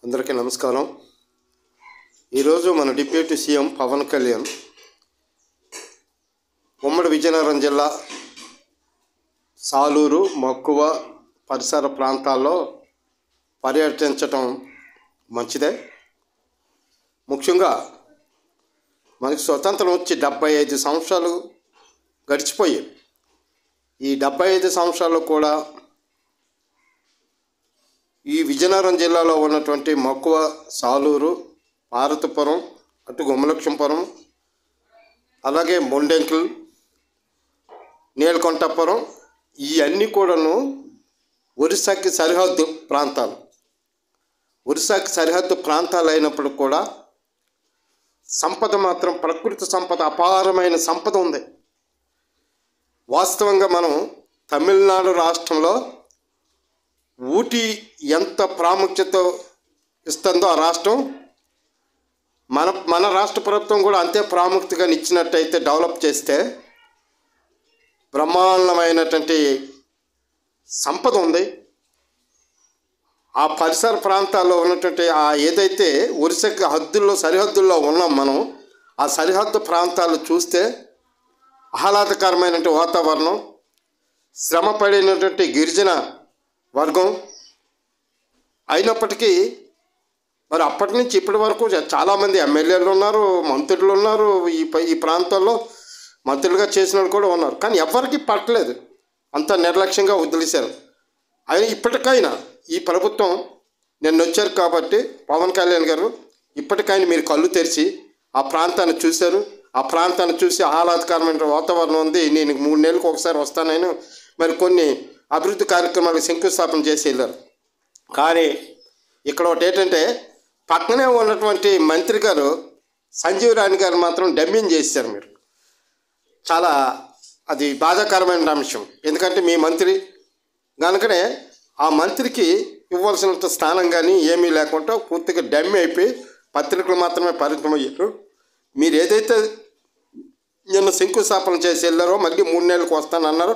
అందరికీ నమస్కారం. ఈరోజు మన డిప్యూటీ సీఎం పవన్ కళ్యాణ్ ఉమ్మడి విజయనగరం జిల్లా సాలూరు, మక్కువ పరిసర ప్రాంతాల్లో పర్యటించటం మంచిదే. ముఖ్యంగా మనకి స్వతంత్రం వచ్చి 75 సంవత్సరాలు గడిచిపోయాయి. ఈ 75 సంవత్సరాలు కూడా ఈ విజయనగరం జిల్లాలో ఉన్నటువంటి మక్కువ, సాలూరు, పార్వతీపురం, అటు గుమ్మలక్ష్మీపురం, అలాగే మొండెంకుల్, నీలకంఠపురం ఇవన్నీ కూడాను ఒరిస్సాకి సరిహద్దు ప్రాంతాలు. ఒరిస్సాకి సరిహద్దు ప్రాంతాలు అయినప్పుడు కూడా సంపద మాత్రం ప్రకృతి సంపద, అపారమైన సంపద ఉంది. వాస్తవంగా మనం తమిళనాడు రాష్ట్రంలో ఊటీ ఎంత ప్రాముఖ్యత ఇస్తుందో ఆ రాష్ట్రం మన రాష్ట్ర ప్రభుత్వం కూడా అంతే ప్రాముఖ్యతగా ఇచ్చినట్టయితే, డెవలప్ చేస్తే బ్రహ్మాండమైనటువంటి సంపద ఉంది. ఆ పరిసర ప్రాంతాల్లో ఉన్నటువంటి ఆ ఏదైతే ఒరిస్సాకి సరిహద్దుల్లో ఉన్నాం మనం, ఆ సరిహద్దు ప్రాంతాలు చూస్తే ఆహ్లాదకరమైనటువంటి వాతావరణం, శ్రమ పడినటువంటి గిరిజన వర్గం అయినప్పటికీ మరి అప్పటి నుంచి ఇప్పటి వరకు చాలామంది ఎమ్మెల్యేలు ఉన్నారు, మంత్రులు ఉన్నారు, ఈ ప్రాంతాల్లో మంత్రులుగా చేసిన వాళ్ళు కూడా ఉన్నారు. కానీ ఎవరికి పట్టలేదు, అంత నిర్లక్ష్యంగా వదిలేశారు. అయినా ఇప్పటికైనా ఈ ప్రభుత్వం నిన్న వచ్చారు కాబట్టి పవన్ కళ్యాణ్ గారు ఇప్పటికైనా మీరు కళ్ళు తెరిచి ఆ ప్రాంతాన్ని చూశారు. ఆ ప్రాంతాన్ని చూసి ఆహ్లాదకరమైన వాతావరణం ఉంది, నేను 3 నెలలకు ఒకసారి వస్తానని మరి కొన్ని అభివృద్ధి కార్యక్రమాలకు శంకుస్థాపన చేసి వెళ్ళారు. కానీ ఇక్కడ ఒకటి ఏంటంటే, పక్కనే ఉన్నటువంటి మంత్రి గారు సంజీవ్ రాణి గారు మాత్రం డమ్మింగ్ చేశారు. మీరు చాలా అది బాధాకరమైన అంశం. ఎందుకంటే మీ మంత్రి కనుకనే ఆ మంత్రికి ఇవ్వాల్సినంత స్థానం కానీ ఏమీ లేకుండా పూర్తిగా డమ్మి అయిపోయి పత్రికలు మాత్రమే పరిమితమయ్యారు. మీరు ఏదైతే నిన్న శంకుస్థాపన చేసి వెళ్ళారో మళ్ళీ 3 నెలలకు వస్తానన్నారు.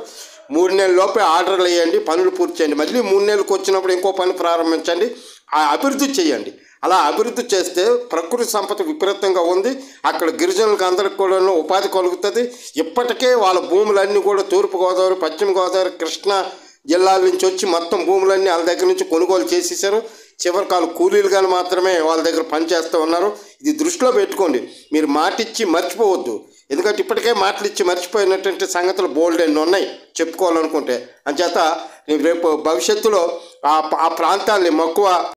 3 నెలల లోపే ఆర్డర్లు వేయండి, పనులు పూర్తి చేయండి. మళ్ళీ 3 నెలలకు వచ్చినప్పుడు ఇంకో పని ప్రారంభించండి, ఆ అభివృద్ధి చేయండి. అలా అభివృద్ధి చేస్తే ప్రకృతి సంపద విపరీతంగా ఉంది. అక్కడ గిరిజనులకు అందరికి కూడా ఉపాధి కలుగుతుంది. ఇప్పటికే వాళ్ళ భూములన్నీ కూడా తూర్పుగోదావరి, పశ్చిమ గోదావరి, కృష్ణా జిల్లాల నుంచి వచ్చి మొత్తం భూములన్నీ వాళ్ళ దగ్గర నుంచి కొనుగోలు చేసేసారు. చివరికి వాళ్ళు కూలీలుగాని మాత్రమే వాళ్ళ దగ్గర పనిచేస్తూ ఉన్నారు. ఇది దృష్టిలో పెట్టుకోండి. మీరు మాటిచ్చి మర్చిపోవద్దు. ఎందుకంటే ఇప్పటికే మాటలు ఇచ్చి మర్చిపోయినటువంటి సంగతులు బోల్డ్ ఎన్ని ఉన్నాయి చెప్పుకోవాలనుకుంటే. అంచేత రేపు భవిష్యత్తులో ఆ ప్రాంతాన్ని మక్కువ